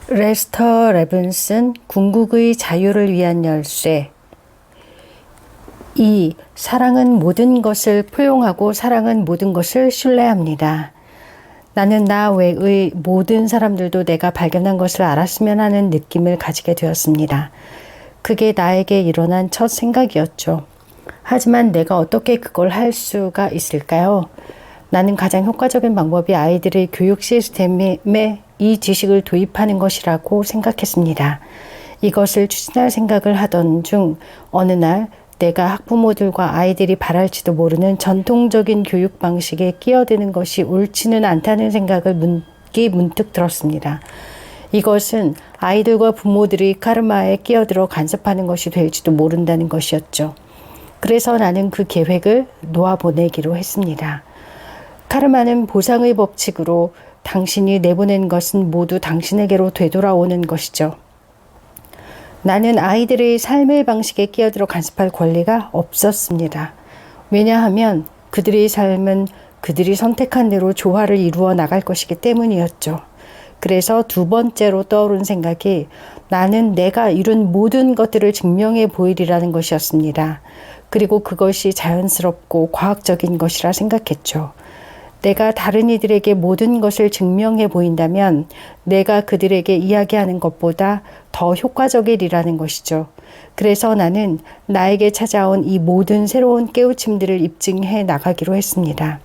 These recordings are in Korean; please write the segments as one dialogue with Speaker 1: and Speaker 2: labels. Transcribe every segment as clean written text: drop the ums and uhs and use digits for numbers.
Speaker 1: 레스터 레븐슨 궁극의 자유를 위한 열쇠. 2. 사랑은 모든 것을 포용하고 사랑은 모든 것을 신뢰합니다. 나는 나 외의 모든 사람들도 내가 발견한 것을 알았으면 하는 느낌을 가지게 되었습니다. 그게 나에게 일어난 첫 생각이었죠. 하지만 내가 어떻게 그걸 할 수가 있을까요? 나는 가장 효과적인 방법이 아이들의 교육 시스템에 이 지식을 도입하는 것이라고 생각했습니다. 이것을 추진할 생각을 하던 중 어느 날 내가 학부모들과 아이들이 바랄지도 모르는 전통적인 교육 방식에 끼어드는 것이 옳지는 않다는 생각을 문득 들었습니다. 이것은 아이들과 부모들이 카르마에 끼어들어 간섭하는 것이 될지도 모른다는 것이었죠. 그래서 나는 그 계획을 놓아보내기로 했습니다. 카르마는 보상의 법칙으로 당신이 내보낸 것은 모두 당신에게로 되돌아오는 것이죠. 나는 아이들의 삶의 방식에 끼어들어 간섭할 권리가 없었습니다. 왜냐하면 그들의 삶은 그들이 선택한 대로 조화를 이루어 나갈 것이기 때문이었죠. 그래서 두 번째로 떠오른 생각이 나는 내가 이룬 모든 것들을 증명해 보이리라는 것이었습니다. 그리고 그것이 자연스럽고 과학적인 것이라 생각했죠. 내가 다른 이들에게 모든 것을 증명해 보인다면 내가 그들에게 이야기하는 것보다 더 효과적이라는 것이죠. 그래서 나는 나에게 찾아온 이 모든 새로운 깨우침들을 입증해 나가기로 했습니다.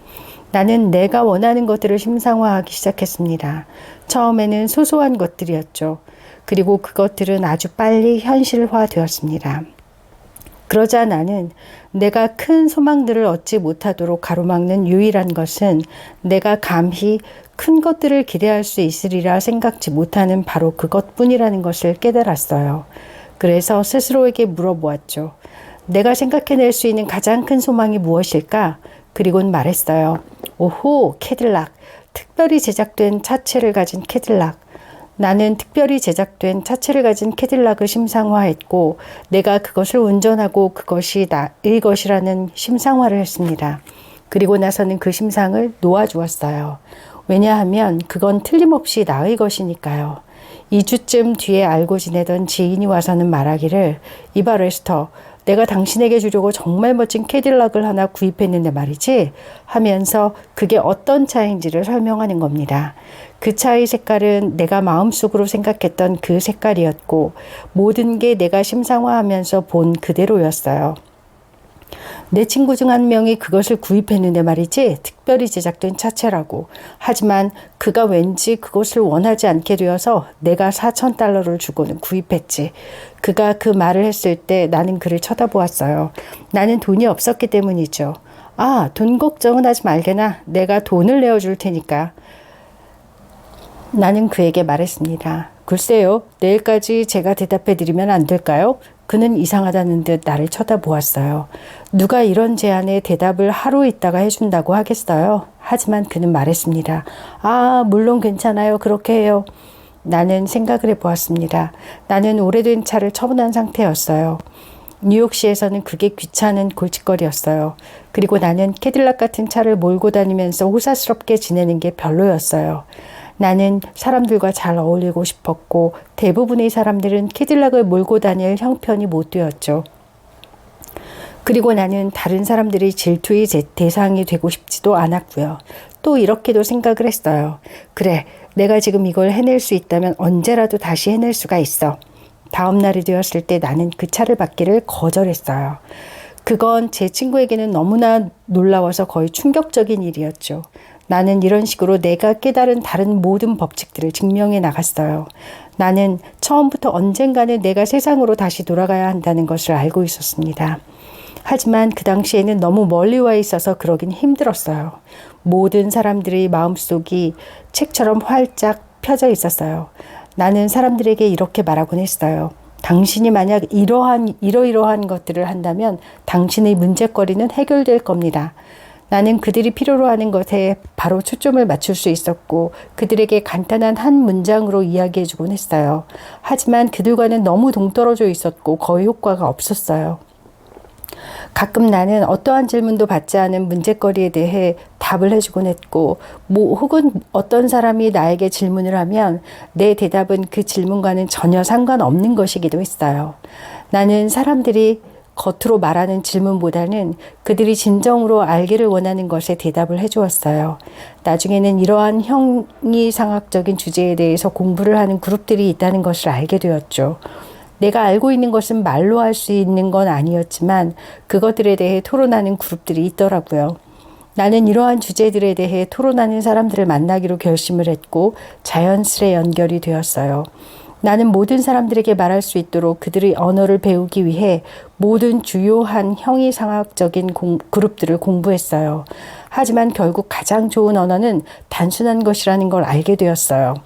Speaker 1: 나는 내가 원하는 것들을 심상화하기 시작했습니다. 처음에는 소소한 것들이었죠. 그리고 그것들은 아주 빨리 현실화되었습니다. 그러자 나는 내가 큰 소망들을 얻지 못하도록 가로막는 유일한 것은 내가 감히 큰 것들을 기대할 수 있으리라 생각지 못하는 바로 그것뿐이라는 것을 깨달았어요. 그래서 스스로에게 물어보았죠. 내가 생각해낼 수 있는 가장 큰 소망이 무엇일까? 그리고는 말했어요. 오호, 캐딜락. 특별히 제작된 차체를 가진 캐딜락. 나는 특별히 제작된 차체를 가진 캐딜락을 심상화했고 내가 그것을 운전하고 그것이 나의 것이라는 심상화를 했습니다. 그리고 나서는 그 심상을 놓아주었어요. 왜냐하면 그건 틀림없이 나의 것이니까요. 2주쯤 뒤에 알고 지내던 지인이 와서는 말하기를 이봐 레스터, 내가 당신에게 주려고 정말 멋진 캐딜락을 하나 구입했는데 말이지 하면서 그게 어떤 차인지를 설명하는 겁니다. 그 차의 색깔은 내가 마음속으로 생각했던 그 색깔이었고 모든 게 내가 심상화하면서 본 그대로였어요. 내 친구 중 한 명이 그것을 구입했는데 말이지 특별히 제작된 차체라고. 하지만 그가 왠지 그것을 원하지 않게 되어서 내가 $4,000를 주고는 구입했지. 그가 그 말을 했을 때 나는 그를 쳐다보았어요. 나는 돈이 없었기 때문이죠. 아, 돈 걱정은 하지 말게나. 내가 돈을 내어줄 테니까. 나는 그에게 말했습니다. 글쎄요, 내일까지 제가 대답해 드리면 안 될까요? 그는 이상하다는 듯 나를 쳐다보았어요. 누가 이런 제안에 대답을 하루 있다가 해준다고 하겠어요? 하지만 그는 말했습니다. 아, 물론 괜찮아요. 그렇게 해요. 나는 생각을 해보았습니다. 나는 오래된 차를 처분한 상태였어요. 뉴욕시에서는 그게 귀찮은 골칫거리였어요. 그리고 나는 캐딜락 같은 차를 몰고 다니면서 호사스럽게 지내는 게 별로였어요. 나는 사람들과 잘 어울리고 싶었고 대부분의 사람들은 캐딜락을 몰고 다닐 형편이 못 되었죠. 그리고 나는 다른 사람들이 질투의 대상이 되고 싶지도 않았고요. 또 이렇게도 생각을 했어요. 그래, 내가 지금 이걸 해낼 수 있다면 언제라도 다시 해낼 수가 있어. 다음 날이 되었을 때 나는 그 차를 받기를 거절했어요. 그건 제 친구에게는 너무나 놀라워서 거의 충격적인 일이었죠. 나는 이런 식으로 내가 깨달은 다른 모든 법칙들을 증명해 나갔어요. 나는 처음부터 언젠가는 내가 세상으로 다시 돌아가야 한다는 것을 알고 있었습니다. 하지만 그 당시에는 너무 멀리 와 있어서 그러긴 힘들었어요. 모든 사람들의 마음속이 책처럼 활짝 펴져 있었어요. 나는 사람들에게 이렇게 말하곤 했어요. 당신이 만약 이러이러한 것들을 한다면 당신의 문제거리는 해결될 겁니다. 나는 그들이 필요로 하는 것에 바로 초점을 맞출 수 있었고 그들에게 간단한 한 문장으로 이야기해주곤 했어요. 하지만 그들과는 너무 동떨어져 있었고 거의 효과가 없었어요. 가끔 나는 어떠한 질문도 받지 않은 문제거리에 대해 답을 해주곤 했고, 혹은 어떤 사람이 나에게 질문을 하면 내 대답은 그 질문과는 전혀 상관없는 것이기도 했어요. 나는 사람들이 겉으로 말하는 질문보다는 그들이 진정으로 알기를 원하는 것에 대답을 해주었어요. 나중에는 이러한 형이상학적인 주제에 대해서 공부를 하는 그룹들이 있다는 것을 알게 되었죠. 내가 알고 있는 것은 말로 할 수 있는 건 아니었지만 그것들에 대해 토론하는 그룹들이 있더라고요. 나는 이러한 주제들에 대해 토론하는 사람들을 만나기로 결심을 했고 자연스레 연결이 되었어요. 나는 모든 사람들에게 말할 수 있도록 그들의 언어를 배우기 위해 모든 주요한 형이상학적인 그룹들을 공부했어요. 하지만 결국 가장 좋은 언어는 단순한 것이라는 걸 알게 되었어요.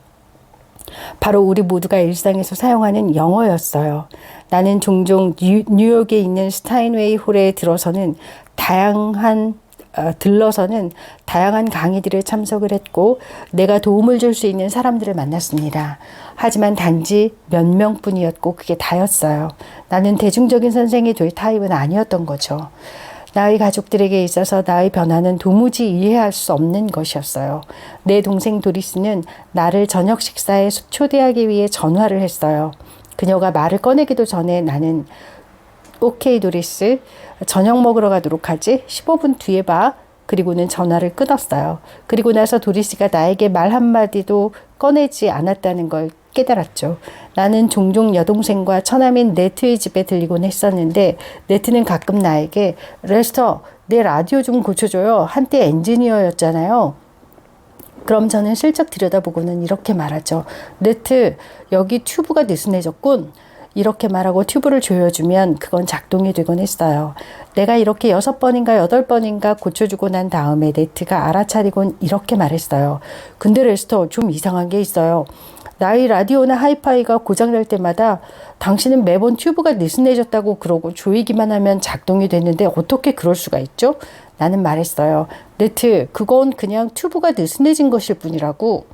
Speaker 1: 바로 우리 모두가 일상에서 사용하는 영어였어요. 나는 종종 뉴욕에 있는 스타인웨이 홀에 들러서는 다양한 강의들에 참석을 했고 내가 도움을 줄 수 있는 사람들을 만났습니다. 하지만 단지 몇 명뿐이었고 그게 다였어요. 나는 대중적인 선생이 될 타입은 아니었던 거죠. 나의 가족들에게 있어서 나의 변화는 도무지 이해할 수 없는 것이었어요. 내 동생 도리스는 나를 저녁 식사에 초대하기 위해 전화를 했어요. 그녀가 말을 꺼내기도 전에 나는 오케이 도리스, 저녁 먹으러 가도록 하지? 15분 뒤에 봐. 그리고는 전화를 끊었어요. 그리고 나서 도리스가 나에게 말 한마디도 꺼내지 않았다는 걸 깨달았죠. 나는 종종 여동생과 처남인 네트의 집에 들리곤 했었는데 네트는 가끔 나에게 레스터, 내 라디오 좀 고쳐줘요. 한때 엔지니어였잖아요. 그럼 저는 슬쩍 들여다보고는 이렇게 말하죠. 네트, 여기 튜브가 느슨해졌군. 이렇게 말하고 튜브를 조여주면 그건 작동이 되곤 했어요. 내가 이렇게 6번인가 8번인가 고쳐주고 난 다음에 네트가 알아차리곤 이렇게 말했어요. 근데 레스터, 좀 이상한 게 있어요. 나의 라디오나 하이파이가 고장날 때마다 당신은 매번 튜브가 느슨해졌다고 그러고 조이기만 하면 작동이 됐는데 어떻게 그럴 수가 있죠? 나는 말했어요. 네트, 그건 그냥 튜브가 느슨해진 것일 뿐이라고.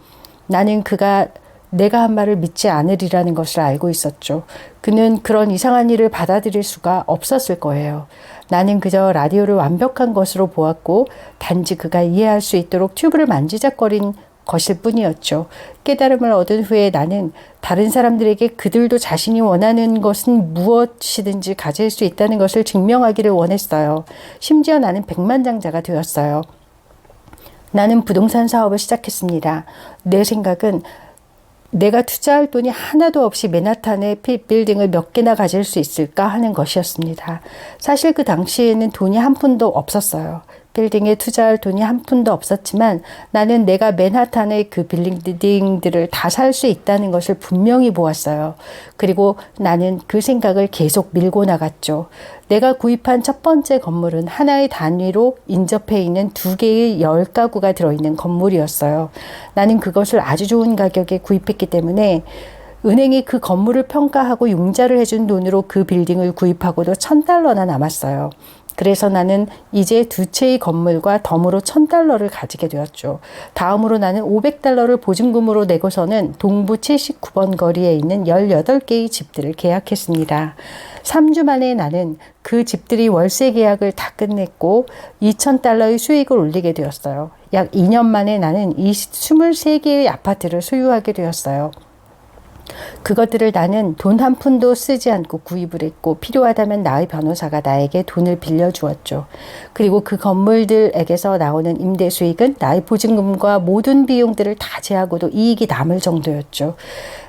Speaker 1: 나는 그가 내가 한 말을 믿지 않으리라는 것을 알고 있었죠. 그는 그런 이상한 일을 받아들일 수가 없었을 거예요. 나는 그저 라디오를 완벽한 것으로 보았고 단지 그가 이해할 수 있도록 튜브를 만지작거린 것일 뿐이었죠. 깨달음을 얻은 후에 나는 다른 사람들에게 그들도 자신이 원하는 것은 무엇이든지 가질 수 있다는 것을 증명하기를 원했어요. 심지어 나는 백만장자가 되었어요. 나는 부동산 사업을 시작했습니다. 내 생각은 내가 투자할 돈이 하나도 없이 맨하탄의 빌딩을 몇 개나 가질 수 있을까 하는 것이었습니다. 사실 그 당시에는 돈이 한 푼도 없었어요. 빌딩에 투자할 돈이 한 푼도 없었지만 나는 내가 맨하탄의 그 빌딩들을 다 살 수 있다는 것을 분명히 보았어요. 그리고 나는 그 생각을 계속 밀고 나갔죠. 내가 구입한 첫 번째 건물은 하나의 단위로 인접해 있는 2개의 10가구가 들어있는 건물이었어요. 나는 그것을 아주 좋은 가격에 구입했기 때문에 은행이 그 건물을 평가하고 융자를 해준 돈으로 그 빌딩을 구입하고도 $1,000나 남았어요. 그래서 나는 이제 2채의 건물과 덤으로 $1,000를 가지게 되었죠. 다음으로 나는 $500를 보증금으로 내고서는 동부 79번 거리에 있는 18개의 집들을 계약했습니다. 3주 만에 나는 그 집들이 월세 계약을 다 끝냈고 $2,000의 수익을 올리게 되었어요. 약 2년 만에 나는 23개의 아파트를 소유하게 되었어요. 그것들을 나는 돈 한 푼도 쓰지 않고 구입을 했고 필요하다면 나의 변호사가 나에게 돈을 빌려주었죠. 그리고 그 건물들에게서 나오는 임대 수익은 나의 보증금과 모든 비용들을 다 제하고도 이익이 남을 정도였죠.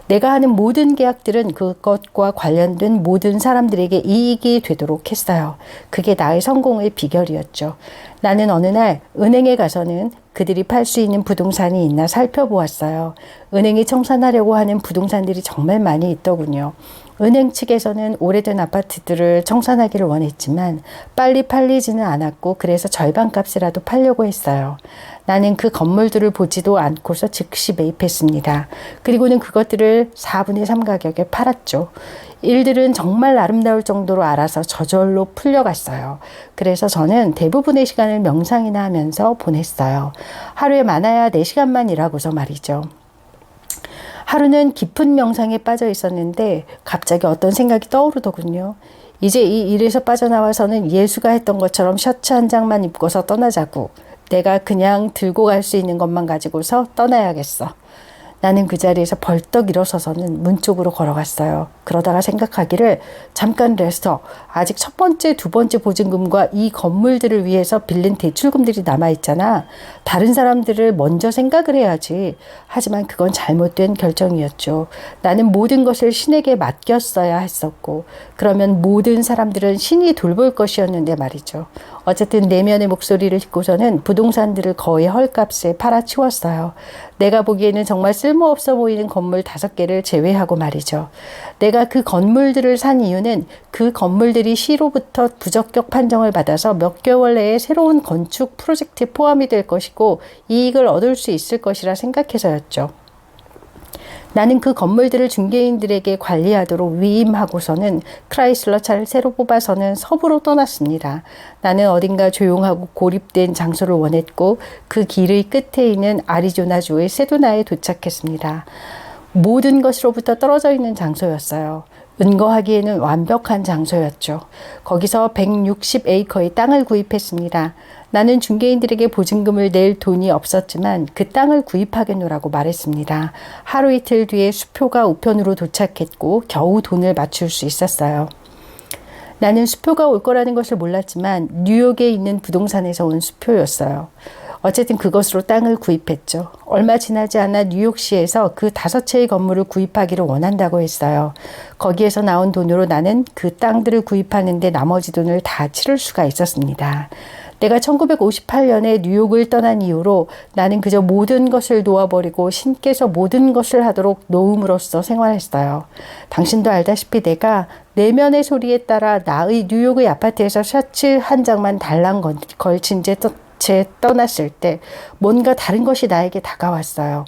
Speaker 1: 내가 하는 모든 계약들은 그것과 관련된 모든 사람들에게 이익이 되도록 했어요. 그게 나의 성공의 비결이었죠. 나는 어느 날 은행에 가서는 그들이 팔 수 있는 부동산이 있나 살펴보았어요. 은행이 청산하려고 하는 부동산들이 정말 많이 있더군요. 은행 측에서는 오래된 아파트들을 청산하기를 원했지만 빨리 팔리지는 않았고 그래서 절반값이라도 팔려고 했어요. 나는 그 건물들을 보지도 않고서 즉시 매입했습니다. 그리고는 그것들을 4분의 3 가격에 팔았죠. 일들은 정말 아름다울 정도로 알아서 저절로 풀려갔어요. 그래서 저는 대부분의 시간을 명상이나 하면서 보냈어요. 하루에 많아야 4시간만 일하고서 말이죠. 하루는 깊은 명상에 빠져 있었는데 갑자기 어떤 생각이 떠오르더군요. 이제 이 일에서 빠져나와서는 예수가 했던 것처럼 셔츠 한 장만 입고서 떠나자고. 내가 그냥 들고 갈 수 있는 것만 가지고서 떠나야겠어. 나는 그 자리에서 벌떡 일어서서는 문 쪽으로 걸어갔어요. 그러다가 생각하기를 잠깐 레스터, 아직 첫 번째, 두 번째 보증금과 이 건물들을 위해서 빌린 대출금들이 남아있잖아. 다른 사람들을 먼저 생각을 해야지. 하지만 그건 잘못된 결정이었죠. 나는 모든 것을 신에게 맡겼어야 했었고, 그러면 모든 사람들은 신이 돌볼 것이었는데 말이죠. 어쨌든 내면의 목소리를 듣고서는 부동산들을 거의 헐값에 팔아치웠어요. 내가 보기에는 정말 쓸모없어 보이는 건물 5개를 제외하고 말이죠. 내가 그 건물들을 산 이유는 그 건물들이 시로부터 부적격 판정을 받아서 몇 개월 내에 새로운 건축 프로젝트에 포함이 될 것이고 이익을 얻을 수 있을 것이라 생각해서였죠. 나는 그 건물들을 중개인들에게 관리하도록 위임하고서는 크라이슬러 차를 새로 뽑아서는 서부로 떠났습니다. 나는 어딘가 조용하고 고립된 장소를 원했고 그 길의 끝에 있는 아리조나주의 세도나에 도착했습니다. 모든 것으로부터 떨어져 있는 장소였어요. 은거하기에는 완벽한 장소였죠. 거기서 160에이커의 땅을 구입했습니다. 나는 중개인들에게 보증금을 낼 돈이 없었지만 그 땅을 구입하겠노라고 말했습니다. 하루 이틀 뒤에 수표가 우편으로 도착했고 겨우 돈을 맞출 수 있었어요. 나는 수표가 올 거라는 것을 몰랐지만 뉴욕에 있는 부동산에서 온 수표였어요. 어쨌든 그것으로 땅을 구입했죠. 얼마 지나지 않아 뉴욕시에서 그 5채의 건물을 구입하기를 원한다고 했어요. 거기에서 나온 돈으로 나는 그 땅들을 구입하는데 나머지 돈을 다 치를 수가 있었습니다. 내가 1958년에 뉴욕을 떠난 이후로 나는 그저 모든 것을 놓아버리고 신께서 모든 것을 하도록 놓음으로써 생활했어요. 당신도 알다시피 내가 내면의 소리에 따라 나의 뉴욕의 아파트에서 셔츠 한 장만 달랑 걸친 채 떠났을 때 뭔가 다른 것이 나에게 다가왔어요.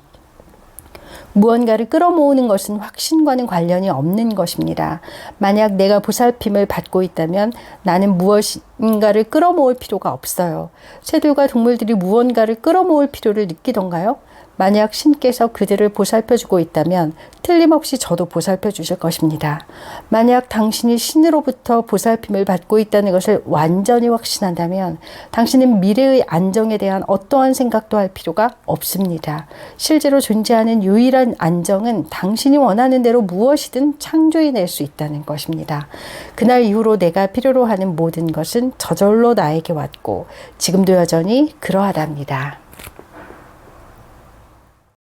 Speaker 1: 무언가를 끌어모으는 것은 확신과는 관련이 없는 것입니다. 만약 내가 보살핌을 받고 있다면 나는 무엇인가를 끌어모을 필요가 없어요. 새들과 동물들이 무언가를 끌어모을 필요를 느끼던가요? 만약 신께서 그들을 보살펴주고 있다면 틀림없이 저도 보살펴 주실 것입니다. 만약 당신이 신으로부터 보살핌을 받고 있다는 것을 완전히 확신한다면 당신은 미래의 안정에 대한 어떠한 생각도 할 필요가 없습니다. 실제로 존재하는 유일한 안정은 당신이 원하는 대로 무엇이든 창조해낼 수 있다는 것입니다. 그날 이후로 내가 필요로 하는 모든 것은 저절로 나에게 왔고 지금도 여전히 그러하답니다.